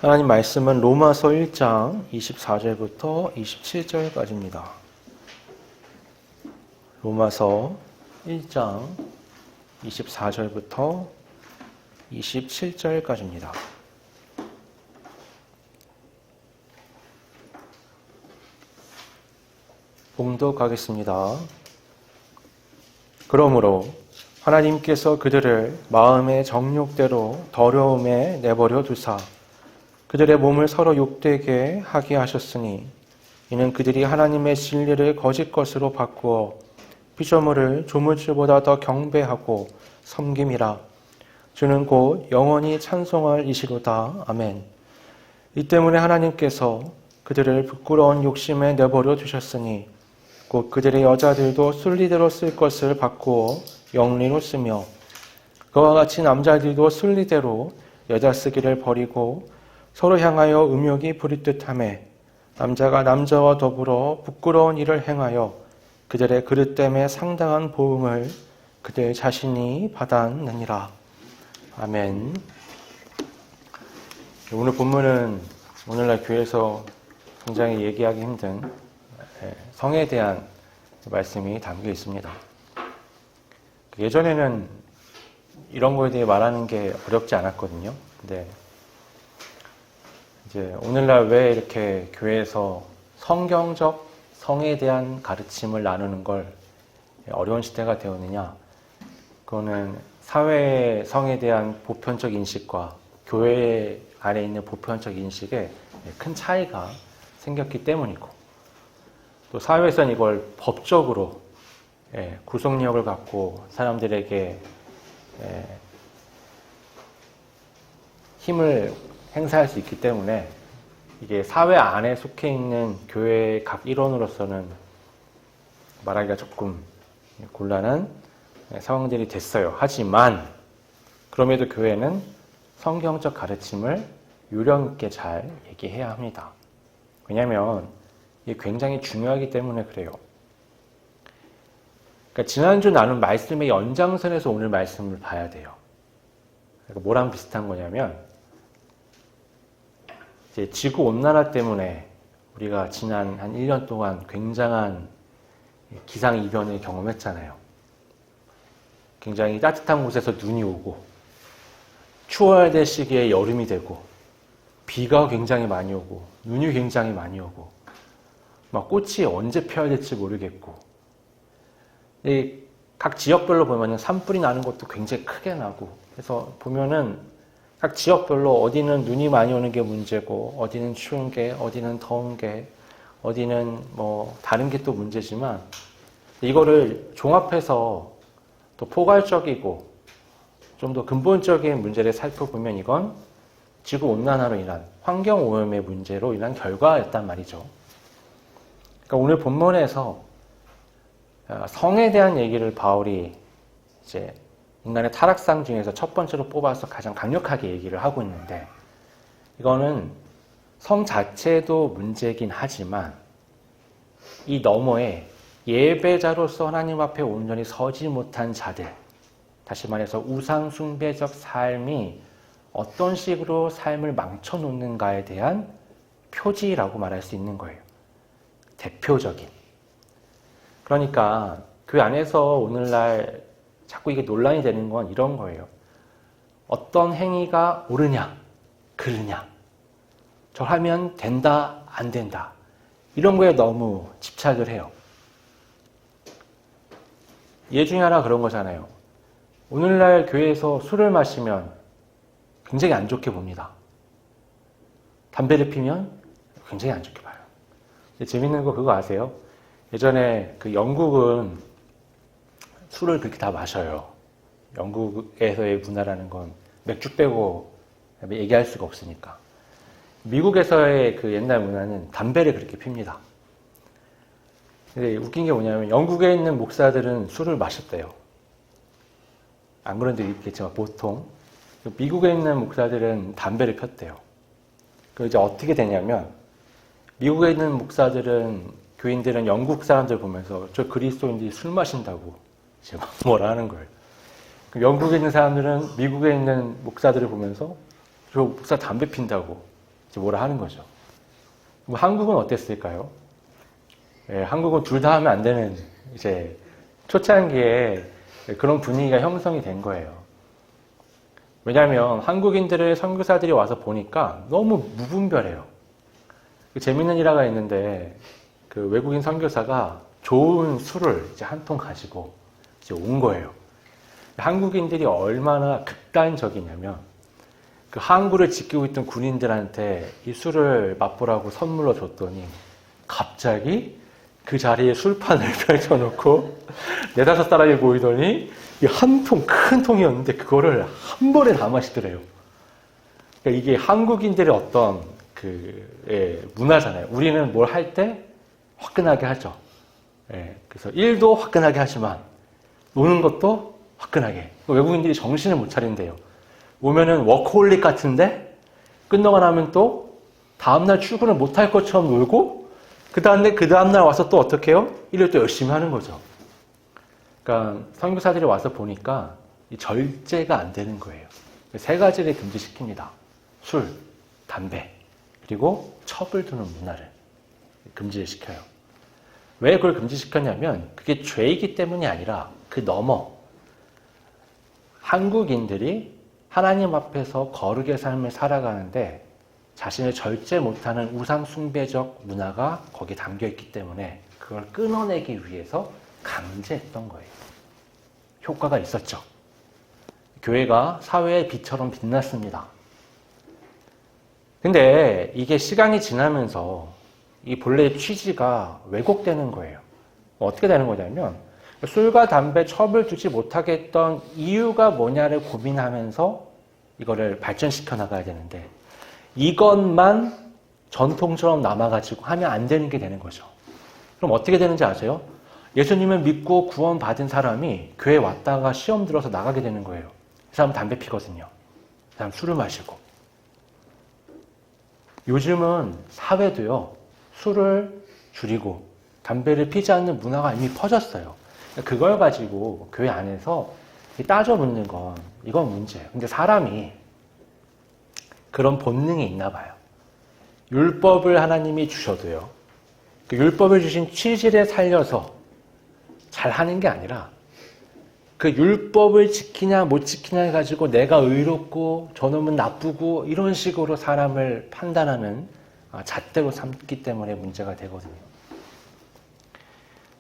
하나님 말씀은 로마서 1장 24절부터 27절까지입니다. 로마서 1장 24절부터 27절까지입니다. 봉독하겠습니다. 그러므로 하나님께서 그들을 마음의 정욕대로 더러움에 내버려 두사 그들의 몸을 서로 욕되게 하게 하셨으니 이는 그들이 하나님의 진리를 거짓 것으로 바꾸어 피조물을 조물주보다 더 경배하고 섬김이라. 주는 곧 영원히 찬송할 이시로다. 아멘. 이 때문에 하나님께서 그들을 부끄러운 욕심에 내버려 두셨으니 곧 그들의 여자들도 순리대로 쓸 것을 바꾸어 영리로 쓰며 그와 같이 남자들도 순리대로 여자 쓰기를 버리고 서로 향하여 음욕이 부릿듯하며 남자가 남자와 더불어 부끄러운 일을 행하여 그들의 그릇됨에 상당한 보응을 그들 자신이 받았느니라. 아멘. 오늘 본문은 오늘날 교회에서 굉장히 얘기하기 힘든 성에 대한 말씀이 담겨 있습니다. 예전에는 이런 거에 대해 말하는 게 어렵지 않았거든요. 근데 이제 오늘날 왜 이렇게 교회에서 성경적 성에 대한 가르침을 나누는 걸 어려운 시대가 되었느냐? 그거는 사회의 성에 대한 보편적 인식과 교회 안에 있는 보편적 인식에 큰 차이가 생겼기 때문이고, 또 사회에서는 이걸 법적으로 구속력을 갖고 사람들에게 힘을 행사할 수 있기 때문에 이게 사회 안에 속해 있는 교회의 각 일원으로서는 말하기가 조금 곤란한 상황들이 됐어요. 하지만 그럼에도 교회는 성경적 가르침을 요령 있게 잘 얘기해야 합니다. 왜냐하면 이게 굉장히 중요하기 때문에 그래요. 그러니까 지난주 나눈 말씀의 연장선에서 오늘 말씀을 봐야 돼요. 그러니까 뭐랑 비슷한 거냐면 이제 지구온난화 때문에 우리가 지난 한 1년 동안 굉장한 기상이변을 경험했잖아요. 굉장히 따뜻한 곳에서 눈이 오고 추워야 될 시기에 여름이 되고 비가 굉장히 많이 오고 눈이 굉장히 많이 오고 막 꽃이 언제 펴야 될지 모르겠고 각 지역별로 보면 산불이 나는 것도 굉장히 크게 나고 그래서 보면은 각 지역별로 어디는 눈이 많이 오는 게 문제고 어디는 추운 게 어디는 더운 게 어디는 뭐 다른 게 또 문제지만 이거를 종합해서 또 포괄적이고 좀 더 근본적인 문제를 살펴보면 이건 지구온난화로 인한 환경오염의 문제로 인한 결과였단 말이죠. 그러니까 오늘 본문에서 성에 대한 얘기를 바울이 이제 인간의 타락상 중에서 첫 번째로 뽑아서 가장 강력하게 얘기를 하고 있는데 이거는 성 자체도 문제긴 하지만 이 너머에 예배자로서 하나님 앞에 온전히 서지 못한 자들, 다시 말해서 우상 숭배적 삶이 어떤 식으로 삶을 망쳐놓는가에 대한 표지라고 말할 수 있는 거예요. 대표적인. 그러니까 그 안에서 오늘날 자꾸 이게 논란이 되는 건 이런 거예요. 어떤 행위가 옳으냐, 그르냐, 저 하면 된다, 안 된다. 이런 거에 너무 집착을 해요. 예 중에 하나 그런 거잖아요. 오늘날 교회에서 술을 마시면 굉장히 안 좋게 봅니다. 담배를 피면 굉장히 안 좋게 봐요. 재밌는 거 그거 아세요? 예전에 그 영국은 술을 그렇게 다 마셔요. 영국에서의 문화라는 건 맥주 빼고 얘기할 수가 없으니까. 미국에서의 그 옛날 문화는 담배를 그렇게 핍니다. 근데 웃긴 게 뭐냐면 영국에 있는 목사들은 술을 마셨대요. 안 그런 데도 있겠지만 보통. 미국에 있는 목사들은 담배를 폈대요. 그 이제 어떻게 되냐면 미국에 있는 목사들은 교인들은 영국 사람들 보면서 저 그리스도인들이 술 마신다고 이제 뭐라 하는 거예요. 영국에 있는 사람들은 미국에 있는 목사들을 보면서 저 목사 담배 핀다고 이제 뭐라 하는 거죠. 그럼 한국은 어땠을까요? 예, 한국은 둘 다 하면 안 되는 이제 초창기에 그런 분위기가 형성이 된 거예요. 왜냐하면 한국인들의 선교사들이 와서 보니까 너무 무분별해요. 재밌는 일화가 있는데 그 외국인 선교사가 좋은 술을 이제 한 통 가지고 이제 온 거예요. 한국인들이 얼마나 극단적이냐면 그 항구를 지키고 있던 군인들한테 이 술을 맛보라고 선물로 줬더니 갑자기 그 자리에 술판을 펼쳐놓고 네다섯 사람이 모이더니 한 통, 큰 통이었는데 그거를 한 번에 다 마시더래요. 그러니까 이게 한국인들의 어떤 문화잖아요. 우리는 뭘 할 때 화끈하게 하죠. 예, 그래서 일도 화끈하게 하지만 노는 것도 화끈하게. 외국인들이 정신을 못 차린대요. 오면은 워커홀릭 같은데 끝나고 나면 또 다음날 출근을 못할 것처럼 놀고 그 다음날 와서 또 어떻게 해요? 일을 또 열심히 하는 거죠. 그러니까 선교사들이 와서 보니까 이 절제가 안 되는 거예요. 세 가지를 금지시킵니다. 술, 담배, 그리고 첩을 두는 문화를 금지를 시켜요. 왜 그걸 금지시켰냐면 그게 죄이기 때문이 아니라 그 넘어 한국인들이 하나님 앞에서 거룩의 삶을 살아가는데 자신을 절제 못하는 우상 숭배적 문화가 거기에 담겨 있기 때문에 그걸 끊어내기 위해서 강제했던 거예요. 효과가 있었죠. 교회가 사회의 빛처럼 빛났습니다. 근데 이게 시간이 지나면서 이 본래의 취지가 왜곡되는 거예요. 어떻게 되는 거냐면 술과 담배, 첩을 두지 못하게 했던 이유가 뭐냐를 고민하면서 이거를 발전시켜 나가야 되는데 이것만 전통처럼 남아가지고 하면 안 되는 게 되는 거죠. 그럼 어떻게 되는지 아세요? 예수님을 믿고 구원받은 사람이 교회에 왔다가 시험 들어서 나가게 되는 거예요. 그 사람은 담배 피거든요. 그 사람 술을 마시고. 요즘은 사회도요. 술을 줄이고 담배를 피지 않는 문화가 이미 퍼졌어요. 그걸 가지고 교회 안에서 따져 묻는 건 이건 문제예요. 근데 사람이 그런 본능이 있나 봐요. 율법을 하나님이 주셔도요. 그 율법을 주신 취지에 살려서 잘하는 게 아니라 그 율법을 지키냐 못 지키냐 가지고 내가 의롭고 저놈은 나쁘고 이런 식으로 사람을 판단하는 잣대로 삼기 때문에 문제가 되거든요.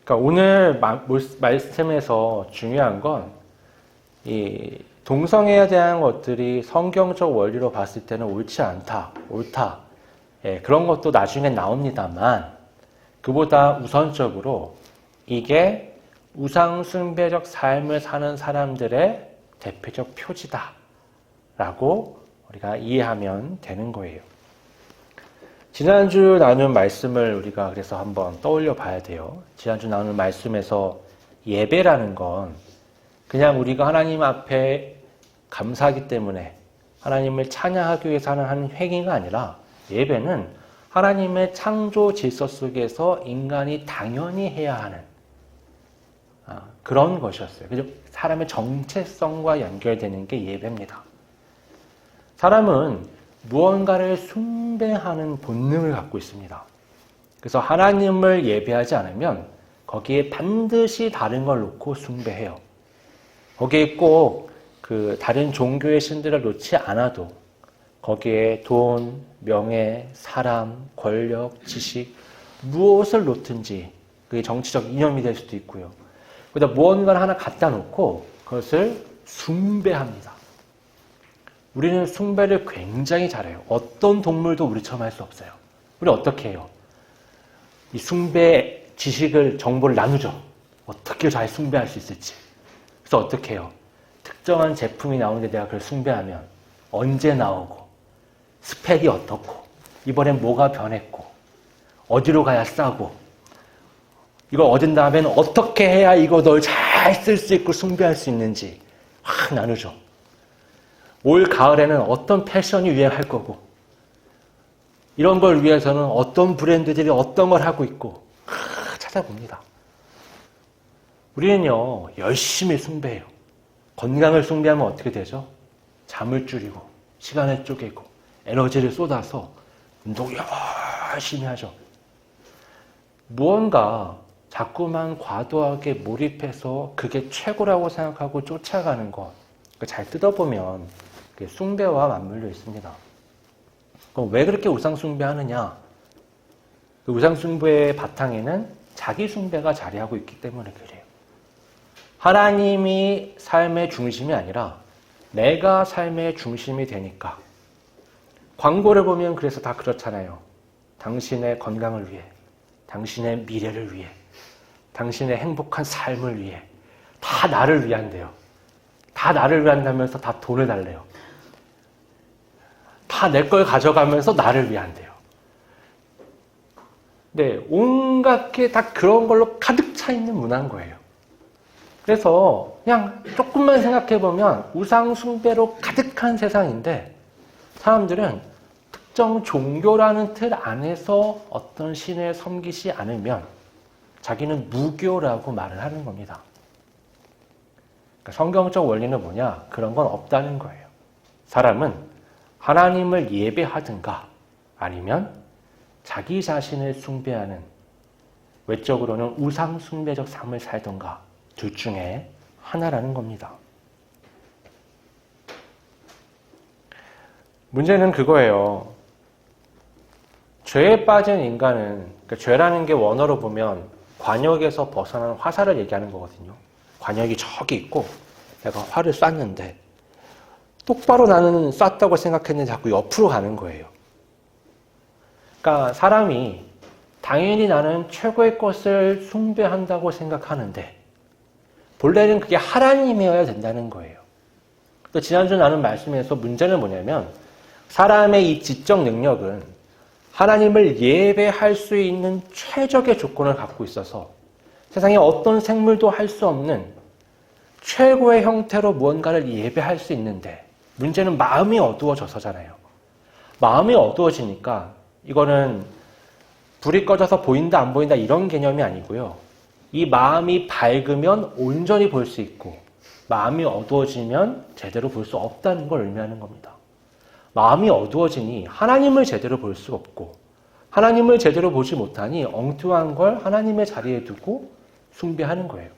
그러니까 오늘 말씀에서 중요한 건 이 동성애에 대한 것들이 성경적 원리로 봤을 때는 옳지 않다, 옳다. 예, 그런 것도 나중에 나옵니다만 그보다 우선적으로 이게 우상숭배적 삶을 사는 사람들의 대표적 표지다라고 우리가 이해하면 되는 거예요. 지난주 나눈 말씀을 우리가 그래서 한번 떠올려 봐야 돼요. 지난주 나눈 말씀에서 예배라는 건 그냥 우리가 하나님 앞에 감사하기 때문에 하나님을 찬양하기 위해서 하는 행위가 아니라 예배는 하나님의 창조 질서 속에서 인간이 당연히 해야 하는 그런 것이었어요. 그래서 사람의 정체성과 연결되는 게 예배입니다. 사람은 무언가를 숭배하는 본능을 갖고 있습니다. 그래서 하나님을 예배하지 않으면 거기에 반드시 다른 걸 놓고 숭배해요. 거기에 꼭 그 다른 종교의 신들을 놓지 않아도 거기에 돈, 명예, 사람, 권력, 지식 무엇을 놓든지 그게 정치적 이념이 될 수도 있고요. 그러다 무언가를 하나 갖다 놓고 그것을 숭배합니다. 우리는 숭배를 굉장히 잘해요. 어떤 동물도 우리처럼 할 수 없어요. 우리 어떻게 해요? 이 숭배 지식을, 정보를 나누죠. 어떻게 잘 숭배할 수 있을지. 그래서 어떻게 해요? 특정한 제품이 나오는데 내가 그걸 숭배하면 언제 나오고 스펙이 어떻고 이번엔 뭐가 변했고 어디로 가야 싸고 이걸 얻은 다음에는 어떻게 해야 이거 널 잘 쓸 수 있고 숭배할 수 있는지 확 나누죠. 올 가을에는 어떤 패션이 유행할 거고 이런 걸 위해서는 어떤 브랜드들이 어떤 걸 하고 있고 찾아봅니다. 우리는요 열심히 숭배해요. 건강을 숭배하면 어떻게 되죠? 잠을 줄이고 시간을 쪼개고 에너지를 쏟아서 운동 열심히 하죠. 무언가 자꾸만 과도하게 몰입해서 그게 최고라고 생각하고 쫓아가는 것, 잘 뜯어보면 그게 숭배와 맞물려 있습니다. 그럼 왜 그렇게 우상숭배하느냐? 그 우상숭배의 바탕에는 자기숭배가 자리하고 있기 때문에 그래요. 하나님이 삶의 중심이 아니라 내가 삶의 중심이 되니까. 광고를 보면 그래서 다 그렇잖아요. 당신의 건강을 위해, 당신의 미래를 위해, 당신의 행복한 삶을 위해 다 나를 위한대요. 다 나를 위한다면서 다 돈을 달래요. 다 내 걸 가져가면서 나를 위한대요. 네, 온갖 게 다 그런 걸로 가득 차 있는 문화인 거예요. 그래서 그냥 조금만 생각해보면 우상 숭배로 가득한 세상인데 사람들은 특정 종교라는 틀 안에서 어떤 신을 섬기지 않으면 자기는 무교라고 말을 하는 겁니다. 그러니까 성경적 원리는 뭐냐? 그런 건 없다는 거예요. 사람은 하나님을 예배하든가 아니면 자기 자신을 숭배하는 외적으로는 우상 숭배적 삶을 살던가 둘 중에 하나라는 겁니다. 문제는 그거예요. 죄에 빠진 인간은, 그러니까 죄라는 게 원어로 보면 관역에서 벗어난 화살을 얘기하는 거거든요. 관역이 저기 있고 내가 활을 쐈는데 똑바로 나는 쐈다고 생각했는데 자꾸 옆으로 가는 거예요. 그러니까 사람이 당연히 나는 최고의 것을 숭배한다고 생각하는데 본래는 그게 하나님이어야 된다는 거예요. 또 지난주 나눈 말씀에서 문제는 뭐냐면 사람의 이 지적 능력은 하나님을 예배할 수 있는 최적의 조건을 갖고 있어서 세상에 어떤 생물도 할 수 없는 최고의 형태로 무언가를 예배할 수 있는데 문제는 마음이 어두워져서잖아요. 마음이 어두워지니까 이거는 불이 꺼져서 보인다 안 보인다 이런 개념이 아니고요. 이 마음이 밝으면 온전히 볼 수 있고 마음이 어두워지면 제대로 볼 수 없다는 걸 의미하는 겁니다. 마음이 어두워지니 하나님을 제대로 볼 수 없고 하나님을 제대로 보지 못하니 엉뚱한 걸 하나님의 자리에 두고 숭배하는 거예요.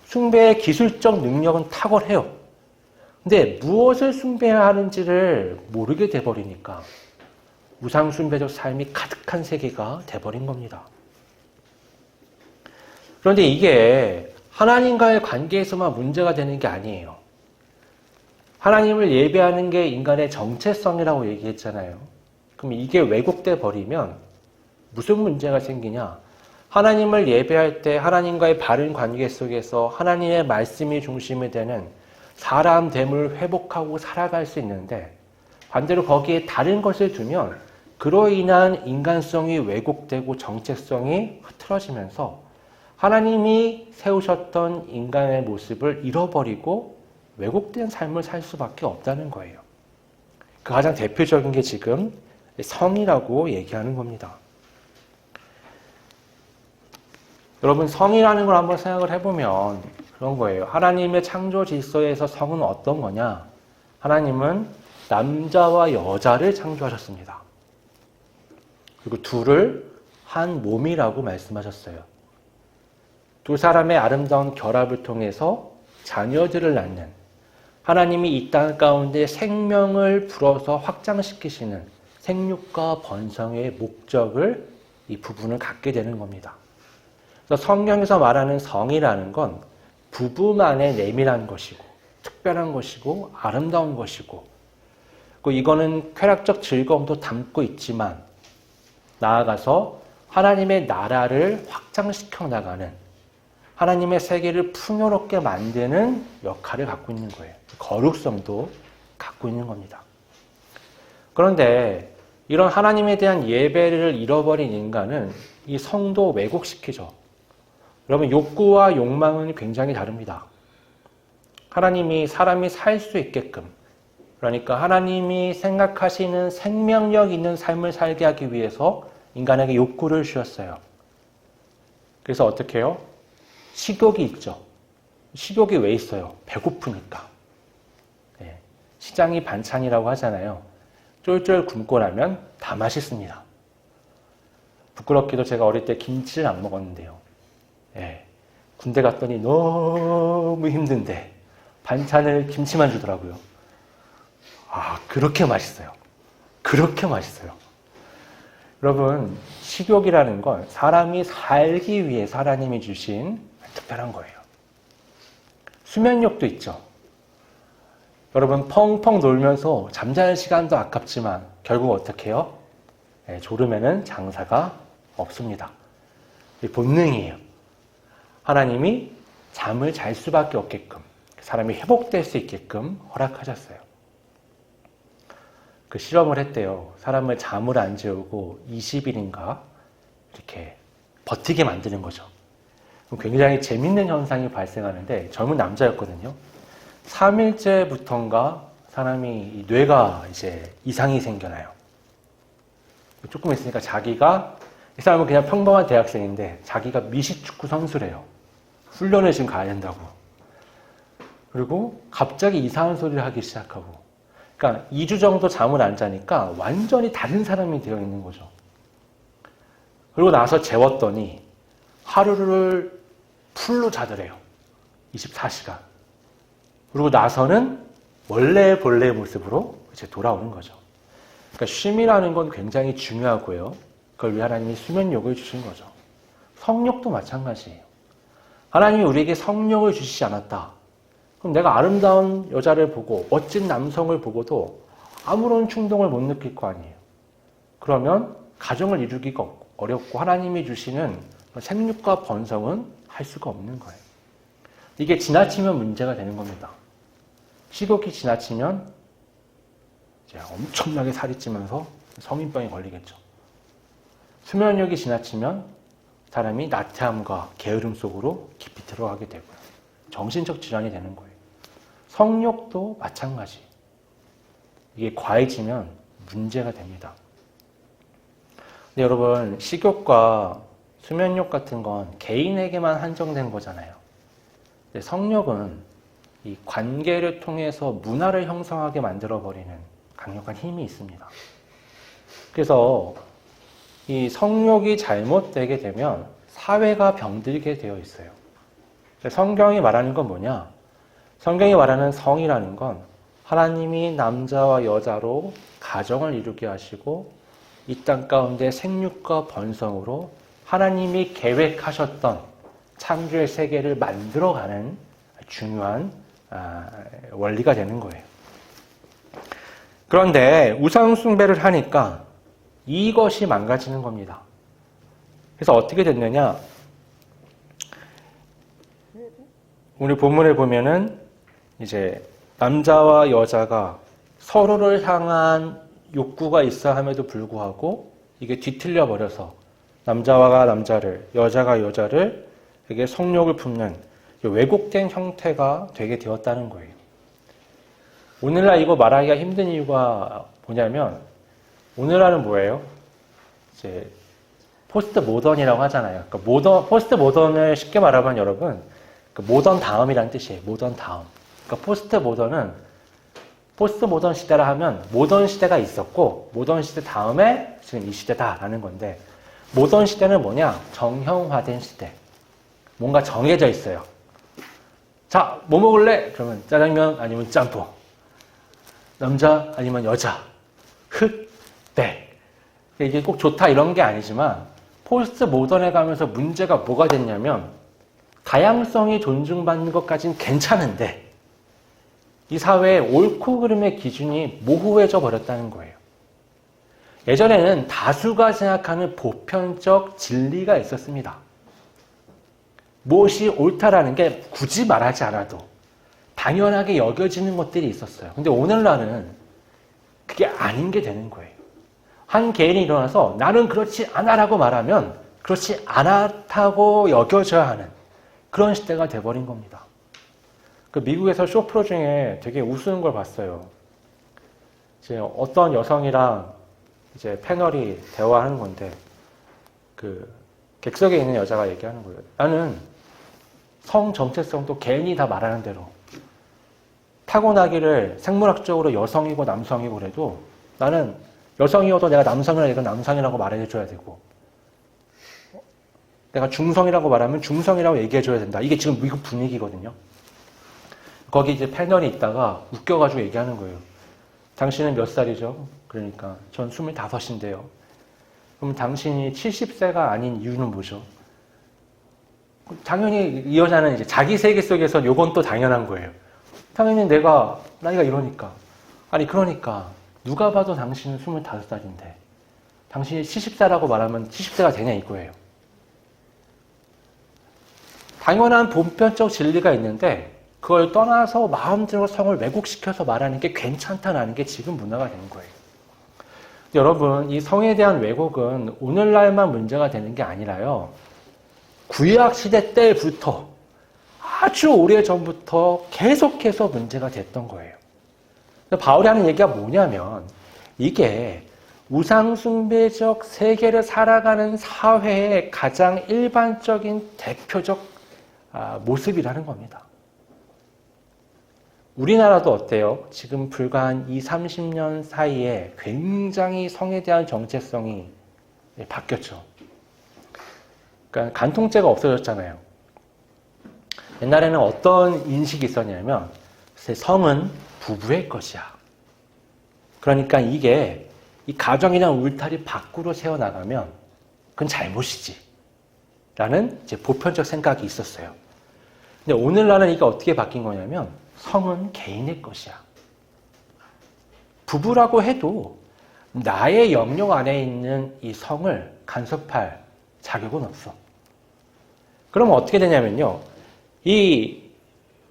숭배의 기술적 능력은 탁월해요. 근데 무엇을 숭배해야 하는지를 모르게 돼버리니까 우상 숭배적 삶이 가득한 세계가 돼버린 겁니다. 그런데 이게 하나님과의 관계에서만 문제가 되는 게 아니에요. 하나님을 예배하는 게 인간의 정체성이라고 얘기했잖아요. 그럼 이게 왜곡돼 버리면 무슨 문제가 생기냐? 하나님을 예배할 때 하나님과의 바른 관계 속에서 하나님의 말씀이 중심이 되는 사람 됨을 회복하고 살아갈 수 있는데 반대로 거기에 다른 것을 두면 그로 인한 인간성이 왜곡되고 정체성이 흐트러지면서 하나님이 세우셨던 인간의 모습을 잃어버리고 왜곡된 삶을 살 수밖에 없다는 거예요. 그 가장 대표적인 게 지금 성이라고 얘기하는 겁니다. 여러분, 성이라는 걸 한번 생각을 해보면 그런 거예요. 하나님의 창조 질서에서 성은 어떤 거냐? 하나님은 남자와 여자를 창조하셨습니다. 그리고 둘을 한 몸이라고 말씀하셨어요. 두 사람의 아름다운 결합을 통해서 자녀들을 낳는 하나님이 이 땅 가운데 생명을 불어서 확장시키시는 생육과 번성의 목적을 이 부분을 갖게 되는 겁니다. 그래서 성경에서 말하는 성이라는 건 부부만의 내밀한 것이고 특별한 것이고 아름다운 것이고 이거는 쾌락적 즐거움도 담고 있지만 나아가서 하나님의 나라를 확장시켜 나가는 하나님의 세계를 풍요롭게 만드는 역할을 갖고 있는 거예요. 거룩성도 갖고 있는 겁니다. 그런데 이런 하나님에 대한 예배를 잃어버린 인간은 이 성도 왜곡시키죠. 여러분, 욕구와 욕망은 굉장히 다릅니다. 하나님이 사람이 살 수 있게끔, 그러니까 하나님이 생각하시는 생명력 있는 삶을 살게 하기 위해서 인간에게 욕구를 주셨어요. 그래서 어떻게 해요? 식욕이 있죠. 식욕이 왜 있어요? 배고프니까. 시장이 반찬이라고 하잖아요. 쫄쫄 굶고 나면 다 맛있습니다. 부끄럽게도 제가 어릴 때 김치를 안 먹었는데요. 예. 군대 갔더니 너무 힘든데 반찬을 김치만 주더라고요. 아, 그렇게 맛있어요. 그렇게 맛있어요. 여러분, 식욕이라는 건 사람이 살기 위해 하나님이 주신 특별한 거예요. 수면욕도 있죠. 여러분, 펑펑 놀면서 잠자는 시간도 아깝지만 결국 어떻게 해요? 네, 졸음에는 장사가 없습니다. 본능이에요. 하나님이 잠을 잘 수밖에 없게끔, 사람이 회복될 수 있게끔 허락하셨어요. 그 실험을 했대요. 사람을 잠을 안 재우고 20일인가 이렇게 버티게 만드는 거죠. 굉장히 재밌는 현상이 발생하는데, 젊은 남자였거든요. 3일째부터인가 사람이 뇌가 이제 이상이 생겨나요. 조금 있으니까 이 사람은 그냥 평범한 대학생인데 자기가 미식축구 선수래요. 훈련을 지금 가야 된다고. 그리고 갑자기 이상한 소리를 하기 시작하고. 그러니까 2주 정도 잠을 안 자니까 완전히 다른 사람이 되어 있는 거죠. 그리고 나서 재웠더니 하루를 풀로 자더래요. 24시간. 그리고 나서는 원래 본래의 모습으로 이제 돌아오는 거죠. 그러니까 쉼이라는 건 굉장히 중요하고요. 그걸 위해 하나님이 수면욕을 주신 거죠. 성욕도 마찬가지예요. 하나님이 우리에게 성욕을 주시지 않았다. 그럼 내가 아름다운 여자를 보고 멋진 남성을 보고도 아무런 충동을 못 느낄 거 아니에요. 그러면 가정을 이루기가 어렵고 하나님이 주시는 생육과 번성은 할 수가 없는 거예요. 이게 지나치면 문제가 되는 겁니다. 식욕이 지나치면 이제 엄청나게 살이 찌면서 성인병이 걸리겠죠. 수면욕이 지나치면 사람이 나태함과 게으름 속으로 깊이 들어가게 되고요. 정신적 질환이 되는 거예요. 성욕도 마찬가지. 이게 과해지면 문제가 됩니다. 근데 여러분, 식욕과 수면욕 같은 건 개인에게만 한정된 거잖아요. 근데 성욕은 이 관계를 통해서 문화를 형성하게 만들어버리는 강력한 힘이 있습니다. 그래서 이 성욕이 잘못되게 되면 사회가 병들게 되어 있어요. 성경이 말하는 건 뭐냐? 성경이 말하는 성이라는 건 하나님이 남자와 여자로 가정을 이루게 하시고 이 땅 가운데 생육과 번성으로 하나님이 계획하셨던 창조의 세계를 만들어가는 중요한 원리가 되는 거예요. 그런데 우상 숭배를 하니까 이것이 망가지는 겁니다. 그래서 어떻게 됐느냐? 우리 본문에 보면은 이제 남자와 여자가 서로를 향한 욕구가 있어 함에도 불구하고 이게 뒤틀려 버려서 남자가 남자를, 여자가 여자를 이게 성욕을 품는 왜곡된 형태가 되게 되었다는 거예요. 오늘날 이거 말하기가 힘든 이유가 뭐냐면, 오늘날은 뭐예요? 이제 포스트 모던이라고 하잖아요. 그러니까 포스트 모던을 쉽게 말하면 여러분, 그 모던 다음이라는 뜻이에요. 모던 다음. 그러니까 포스트 모던 시대라 하면 모던 시대가 있었고 모던 시대 다음에 지금 이 시대다라는 건데, 모던 시대는 뭐냐? 정형화된 시대. 뭔가 정해져 있어요. 자, 뭐 먹을래? 그러면 짜장면 아니면 짬뽕. 남자 아니면 여자. 흑, 백. 이게 꼭 좋다 이런 게 아니지만 포스트 모던에 가면서 문제가 뭐가 됐냐면, 다양성이 존중받는 것까지는 괜찮은데 이 사회의 옳고 그름의 기준이 모호해져 버렸다는 거예요. 예전에는 다수가 생각하는 보편적 진리가 있었습니다. 무엇이 옳다라는 게 굳이 말하지 않아도 당연하게 여겨지는 것들이 있었어요. 근데 오늘날은 그게 아닌 게 되는 거예요. 한 개인이 일어나서 나는 그렇지 않아라고 말하면 그렇지 않다고 여겨져야 하는 그런 시대가 돼버린 겁니다. 그 미국에서 쇼프로 중에 되게 우스운 걸 봤어요. 이제 어떤 여성이랑 이제 패널이 대화하는 건데, 그 객석에 있는 여자가 얘기하는 거예요. 나는 성 정체성도 개인이 다 말하는 대로 타고나기를 생물학적으로 여성이고 남성이고 그래도 나는 여성이어도 내가 남성이라고 말해줘야 되고, 내가 중성이라고 말하면 중성이라고 얘기해줘야 된다. 이게 지금 미국 분위기거든요. 거기 이제 패널이 있다가 웃겨가지고 얘기하는 거예요. 당신은 몇 살이죠? 그러니까 전 25인데요. 그럼 당신이 70세가 아닌 이유는 뭐죠? 당연히 이 여자는 이제 자기 세계 속에서 요건 또 당연한 거예요. 당연히 내가 나이가 이러니까. 아니 그러니까 누가 봐도 당신은 25살인데 당신이 70세라고 말하면 70세가 되냐 이거예요. 당연한 보편적 진리가 있는데 그걸 떠나서 마음대로 성을 왜곡시켜서 말하는 게 괜찮다는 게 지금 문화가 되는 거예요. 여러분, 이 성에 대한 왜곡은 오늘날만 문제가 되는 게 아니라요. 구약시대 때부터 아주 오래전부터 계속해서 문제가 됐던 거예요. 바울이 하는 얘기가 뭐냐면 이게 우상숭배적 세계를 살아가는 사회의 가장 일반적인 대표적 모습이라는 겁니다. 우리나라도 어때요? 지금 불과 한 20, 30년 사이에 굉장히 성에 대한 정체성이 바뀌었죠. 그러니까 간통죄가 없어졌잖아요. 옛날에는 어떤 인식이 있었냐면 성은 부부의 것이야. 그러니까 이게 이 가정이란 울타리 밖으로 세워나가면 그건 잘못이지. 라는 이제 보편적 생각이 있었어요. 근데 오늘날은 이게 어떻게 바뀐 거냐면 성은 개인의 것이야. 부부라고 해도 나의 영역 안에 있는 이 성을 간섭할 자격은 없어. 그러면 어떻게 되냐면요. 이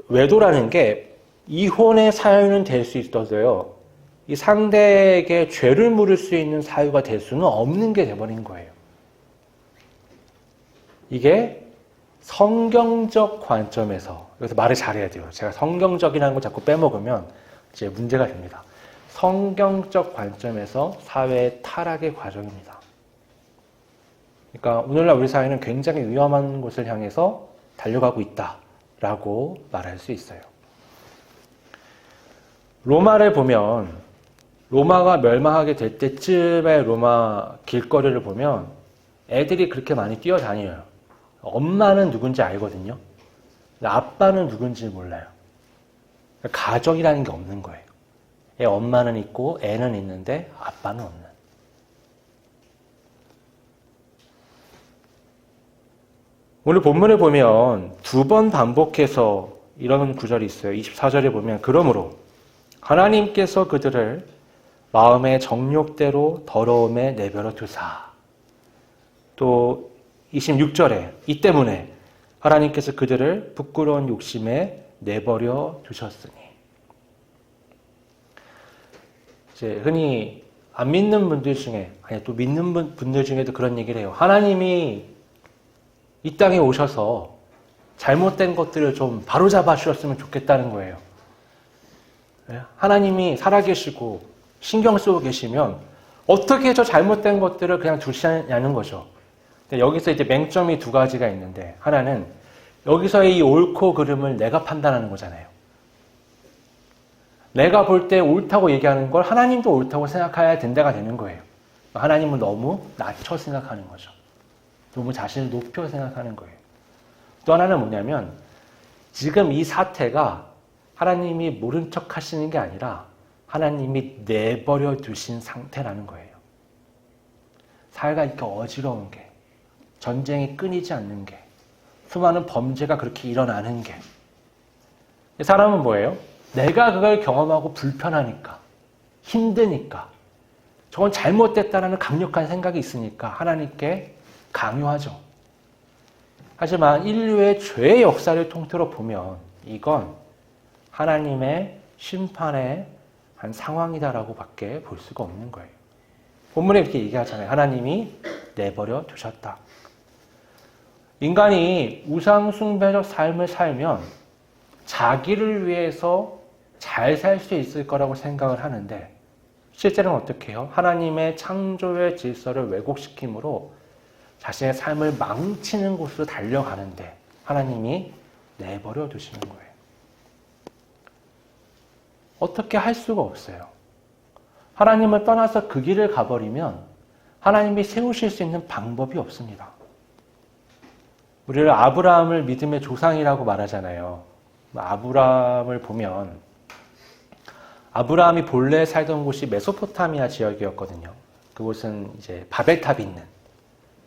외도라는 게 이혼의 사유는 될 수 있어도요. 이 상대에게 죄를 물을 수 있는 사유가 될 수는 없는 게 돼버린 거예요. 이게 성경적 관점에서, 여기서 말을 잘해야 돼요. 제가 성경적이라는 걸 자꾸 빼먹으면 이제 문제가 됩니다. 성경적 관점에서 사회의 타락의 과정입니다. 그러니까 오늘날 우리 사회는 굉장히 위험한 곳을 향해서 달려가고 있다라고 말할 수 있어요. 로마를 보면 로마가 멸망하게 될 때쯤에 로마 길거리를 보면 애들이 그렇게 많이 뛰어다녀요. 엄마는 누군지 알거든요. 아빠는 누군지 몰라요. 가족이라는 게 없는 거예요. 애 엄마는 있고 애는 있는데 아빠는 없는. 오늘 본문에 보면 2번 반복해서 이런 구절이 있어요. 24절에 보면 그러므로 하나님께서 그들을 마음의 정욕대로 더러움에 내버려 두사. 또 26절에 이 때문에 하나님께서 그들을 부끄러운 욕심에 내버려 두셨으니. 이제 흔히 안 믿는 분들 중에, 아니 또 믿는 분들 중에도 그런 얘기를 해요. 하나님이 이 땅에 오셔서 잘못된 것들을 좀 바로잡아 주셨으면 좋겠다는 거예요. 하나님이 살아계시고 신경 쓰고 계시면 어떻게 저 잘못된 것들을 그냥 두시냐는 거죠. 여기서 이제 맹점이 2가지가 있는데, 하나는 여기서의 이 옳고 그름을 내가 판단하는 거잖아요. 내가 볼 때 옳다고 얘기하는 걸 하나님도 옳다고 생각해야 된다가 되는 거예요. 하나님은 너무 낮춰 생각하는 거죠. 너무 자신을 높여 생각하는 거예요. 또 하나는 뭐냐면 지금 이 사태가 하나님이 모른 척 하시는 게 아니라 하나님이 내버려 두신 상태라는 거예요. 사회가 이렇게 어지러운 게, 전쟁이 끊이지 않는 게, 수많은 범죄가 그렇게 일어나는 게, 사람은 뭐예요? 내가 그걸 경험하고 불편하니까, 힘드니까, 저건 잘못됐다라는 강력한 생각이 있으니까 하나님께 강요하죠. 하지만 인류의 죄의 역사를 통틀어 보면 이건 하나님의 심판의 한 상황이다라고 밖에 볼 수가 없는 거예요. 본문에 이렇게 얘기하잖아요. 하나님이 내버려 두셨다. 인간이 우상숭배적 삶을 살면 자기를 위해서 잘 살 수 있을 거라고 생각을 하는데 실제로는 어떻게 해요? 하나님의 창조의 질서를 왜곡시킴으로 자신의 삶을 망치는 곳으로 달려가는데 하나님이 내버려 두시는 거예요. 어떻게 할 수가 없어요. 하나님을 떠나서 그 길을 가버리면 하나님이 세우실 수 있는 방법이 없습니다. 우리를 아브라함을 믿음의 조상이라고 말하잖아요. 아브라함을 보면 아브라함이 본래 살던 곳이 메소포타미아 지역이었거든요. 그곳은 이제 바벨탑이 있는,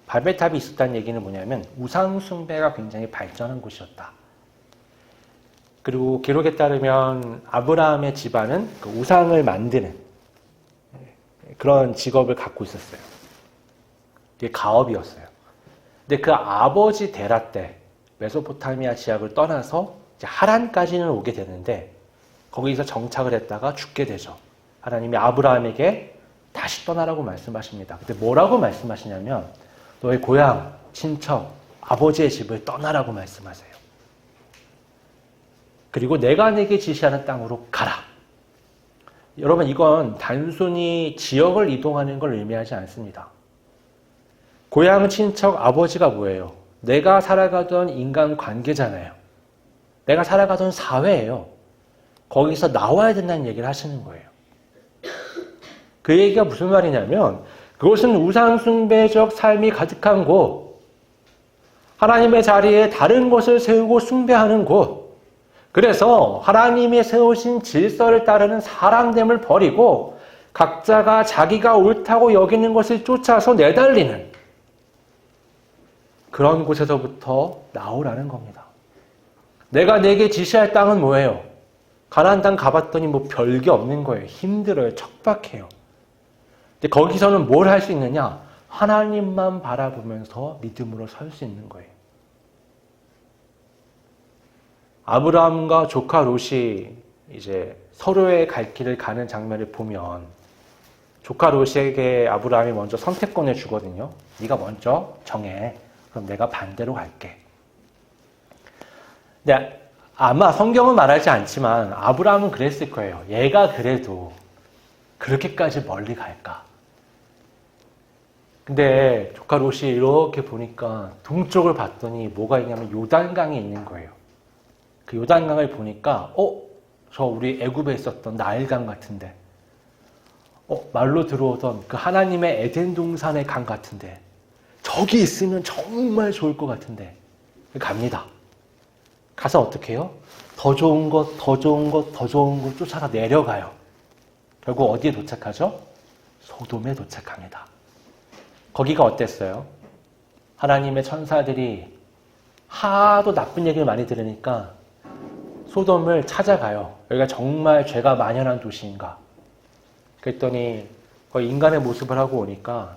바벨탑이 있었다는 얘기는 뭐냐면 우상 숭배가 굉장히 발전한 곳이었다. 그리고 기록에 따르면 아브라함의 집안은 그 우상을 만드는 그런 직업을 갖고 있었어요. 이게 가업이었어요. 근데 그 아버지 데라 때 메소포타미아 지역을 떠나서 이제 하란까지는 오게 되는데 거기서 정착을 했다가 죽게 되죠. 하나님이 아브라함에게 다시 떠나라고 말씀하십니다. 근데 뭐라고 말씀하시냐면 너의 고향, 친척, 아버지의 집을 떠나라고 말씀하세요. 그리고 내가 내게 지시하는 땅으로 가라. 여러분, 이건 단순히 지역을 이동하는 걸 의미하지 않습니다. 고향, 친척, 아버지가 뭐예요? 내가 살아가던 인간관계잖아요. 내가 살아가던 사회예요. 거기서 나와야 된다는 얘기를 하시는 거예요. 그 얘기가 무슨 말이냐면 그것은 우상숭배적 삶이 가득한 곳, 하나님의 자리에 다른 것을 세우고 숭배하는 곳, 그래서 하나님이 세우신 질서를 따르는 사랑됨을 버리고 각자가 자기가 옳다고 여기는 것을 쫓아서 내달리는 그런 곳에서부터 나오라는 겁니다. 내가 내게 지시할 땅은 뭐예요? 가나안 땅 가봤더니 뭐 별게 없는 거예요. 힘들어요. 척박해요. 근데 거기서는 뭘 할 수 있느냐? 하나님만 바라보면서 믿음으로 설 수 있는 거예요. 아브라함과 조카 롯이 이제 서로의 갈 길을 가는 장면을 보면 조카 롯에게 아브라함이 먼저 선택권을 주거든요. 네가 먼저 정해. 그럼 내가 반대로 갈게. 근데 아마 성경은 말하지 않지만 아브라함은 그랬을 거예요. 얘가 그래도 그렇게까지 멀리 갈까? 근데 조카 롯이 이렇게 보니까 동쪽을 봤더니 뭐가 있냐면 요단강이 있는 거예요. 그 요단강을 보니까 저 우리 애굽에 있었던 나일강 같은데 말로 들어오던 그 하나님의 에덴 동산의 강 같은데 저기 있으면 정말 좋을 것 같은데 갑니다. 가서 어떻게 해요? 더 좋은 것, 더 좋은 것, 더 좋은 것 쫓아서 내려가요. 결국 어디에 도착하죠? 소돔에 도착합니다. 거기가 어땠어요? 하나님의 천사들이 하도 나쁜 얘기를 많이 들으니까 소돔을 찾아가요. 여기가 정말 죄가 만연한 도시인가? 그랬더니 거의 인간의 모습을 하고 오니까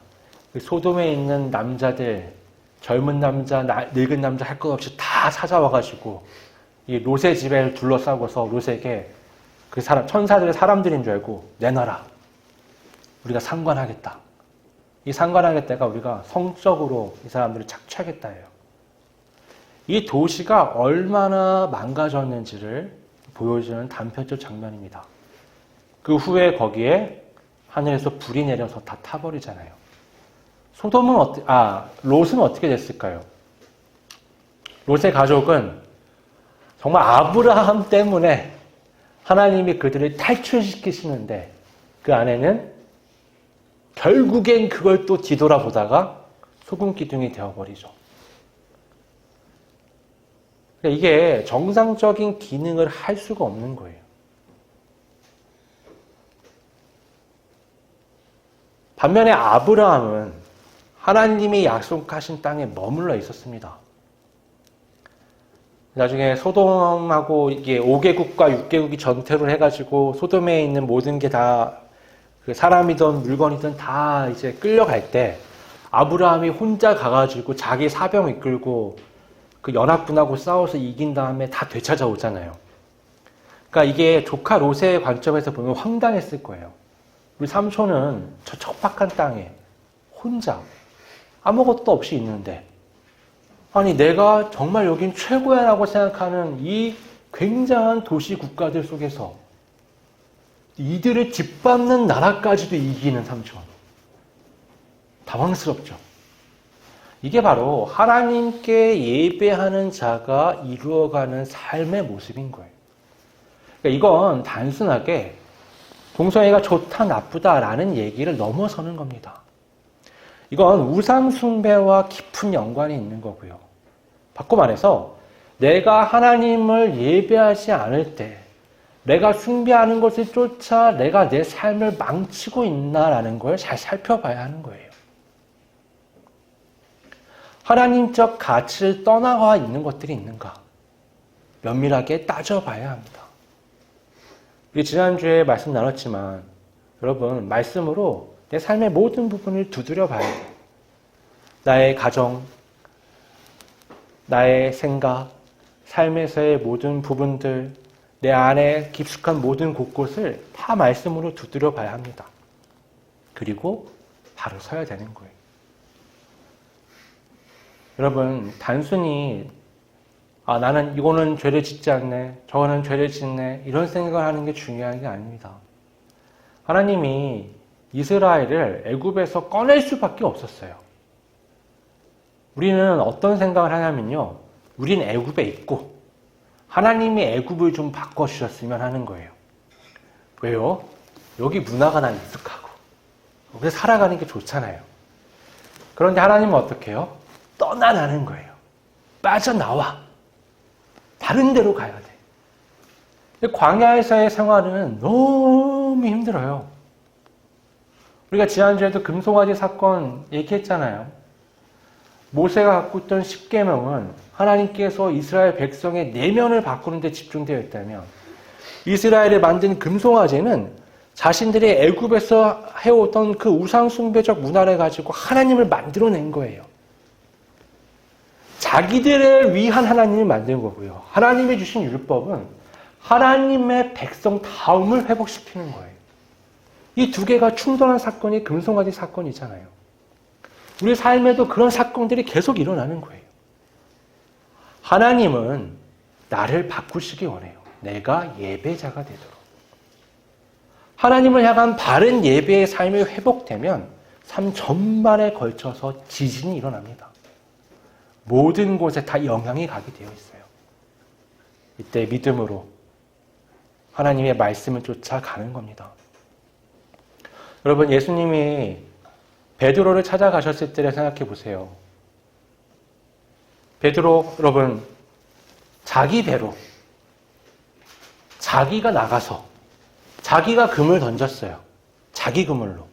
그 소돔에 있는 남자들, 젊은 남자, 늙은 남자 할 것 없이 다 찾아와가지고 이 롯의 집에 둘러싸고서 롯에게 그 천사들의 사람들인 줄 알고 내놔라. 우리가 상관하겠다. 이 상관하겠다가 우리가 성적으로 이 사람들을 착취하겠다예요. 이 도시가 얼마나 망가졌는지를 보여주는 단편적 장면입니다. 그 후에 거기에 하늘에서 불이 내려서 다 타버리잖아요. 롯은 어떻게 됐을까요? 롯의 가족은 정말 아브라함 때문에 하나님이 그들을 탈출시키시는데 그 안에는 결국엔 그걸 또 뒤돌아보다가 소금 기둥이 되어버리죠. 이게 정상적인 기능을 할 수가 없는 거예요. 반면에 아브라함은 하나님이 약속하신 땅에 머물러 있었습니다. 나중에 소돔하고 이게 5개국과 6개국이 전투를 해가지고 소돔에 있는 모든 게 다 그 사람이든 물건이든 다 이제 끌려갈 때 아브라함이 혼자 가가지고 자기 사병 이끌고 그 연합군하고 싸워서 이긴 다음에 다 되찾아오잖아요. 그러니까 이게 조카 롯의 관점에서 보면 황당했을 거예요. 우리 삼촌은 저 척박한 땅에 혼자 아무것도 없이 있는데 아니 내가 정말 여긴 최고야 라고 생각하는 이 굉장한 도시 국가들 속에서 이들을 짓밟는 나라까지도 이기는 삼촌. 당황스럽죠. 이게 바로 하나님께 예배하는 자가 이루어가는 삶의 모습인 거예요. 그러니까 이건 단순하게 동성애가 좋다 나쁘다라는 얘기를 넘어서는 겁니다. 이건 우상 숭배와 깊은 연관이 있는 거고요. 바꿔 말해서 내가 하나님을 예배하지 않을 때 내가 숭배하는 것을 쫓아 내가 내 삶을 망치고 있나라는 걸 잘 살펴봐야 하는 거예요. 하나님적 가치를 떠나와 있는 것들이 있는가? 면밀하게 따져봐야 합니다. 우리 지난주에 말씀 나눴지만 여러분 말씀으로 내 삶의 모든 부분을 두드려 봐야 돼요. 나의 가정, 나의 생각, 삶에서의 모든 부분들, 내 안에 깊숙한 모든 곳곳을 다 말씀으로 두드려 봐야 합니다. 그리고 바로 서야 되는 거예요. 여러분 단순히 나는 이거는 죄를 짓지 않네, 저거는 죄를 짓네 이런 생각을 하는 게 중요한 게 아닙니다. 하나님이 이스라엘을 애굽에서 꺼낼 수밖에 없었어요. 우리는 어떤 생각을 하냐면요, 우린 애굽에 있고 하나님이 애굽을 좀 바꿔주셨으면 하는 거예요. 왜요? 여기 문화가 난 익숙하고 여기 살아가는 게 좋잖아요. 그런데 하나님은 어떻게 해요? 떠나라는 거예요. 빠져나와. 다른 데로 가야 돼. 광야에서의 생활은 너무 힘들어요. 우리가 지난주에도 금송아지 사건 얘기했잖아요. 모세가 갖고 있던 10계명은 하나님께서 이스라엘 백성의 내면을 바꾸는 데 집중되어 있다면 이스라엘에 만든 금송아지는 자신들이 애굽에서 해오던 그 우상 숭배적 문화를 가지고 하나님을 만들어낸 거예요. 자기들을 위한 하나님을 만든 거고요. 하나님이 주신 율법은 하나님의 백성다움을 회복시키는 거예요. 이 두 개가 충돌한 사건이 금송아지 사건이잖아요. 우리 삶에도 그런 사건들이 계속 일어나는 거예요. 하나님은 나를 바꾸시기 원해요. 내가 예배자가 되도록. 하나님을 향한 바른 예배의 삶이 회복되면 삶 전반에 걸쳐서 지진이 일어납니다. 모든 곳에 다 영향이 가게 되어 있어요. 이때 믿음으로 하나님의 말씀을 쫓아가는 겁니다. 여러분 예수님이 베드로를 찾아가셨을 때를 생각해 보세요. 베드로 여러분 자기 배로 자기가 나가서 자기가 금을 던졌어요. 자기 그물로.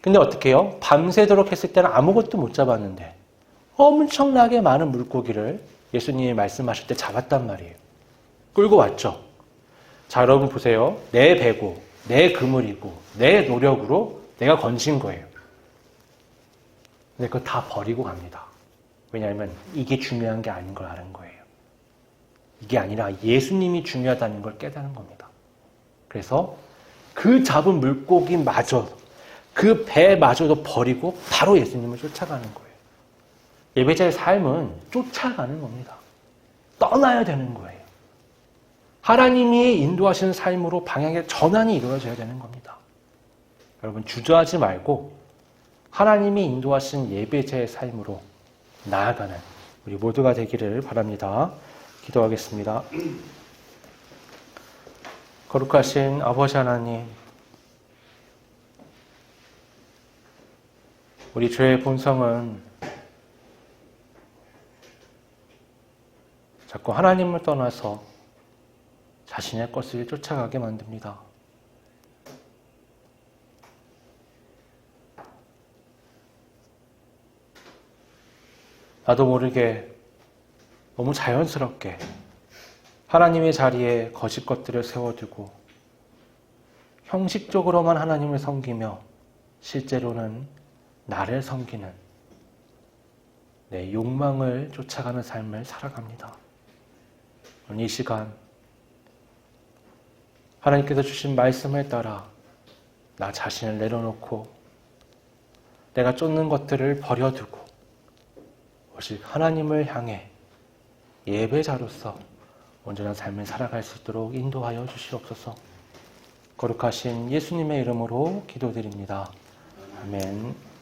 근데 어떻게 해요? 밤새도록 했을 때는 아무것도 못 잡았는데 엄청나게 많은 물고기를 예수님이 말씀하실 때 잡았단 말이에요. 끌고 왔죠. 자, 여러분 보세요. 내 배고 내 그물이고 내 노력으로 내가 건진 거예요. 근데 그거 다 버리고 갑니다. 왜냐하면 이게 중요한 게 아닌 걸 아는 거예요. 이게 아니라 예수님이 중요하다는 걸 깨달은 겁니다. 그래서 그 잡은 물고기마저 그 배마저도 버리고 바로 예수님을 쫓아가는 거예요. 예배자의 삶은 쫓아가는 겁니다. 떠나야 되는 거예요. 하나님이 인도하시는 삶으로 방향의 전환이 이루어져야 되는 겁니다. 여러분 주저하지 말고 하나님이 인도하신 예배자의 삶으로 나아가는 우리 모두가 되기를 바랍니다. 기도하겠습니다. 거룩하신 아버지 하나님, 우리 죄의 본성은 자꾸 하나님을 떠나서 자신의 것을 쫓아가게 만듭니다. 나도 모르게 너무 자연스럽게 하나님의 자리에 거짓 것들을 세워두고 형식적으로만 하나님을 섬기며 실제로는 나를 섬기는 내 욕망을 쫓아가는 삶을 살아갑니다. 오늘 이 시간 하나님께서 주신 말씀을 따라 나 자신을 내려놓고 내가 쫓는 것들을 버려두고 오직 하나님을 향해 예배자로서 온전한 삶을 살아갈 수 있도록 인도하여 주시옵소서. 거룩하신 예수님의 이름으로 기도드립니다. 아멘.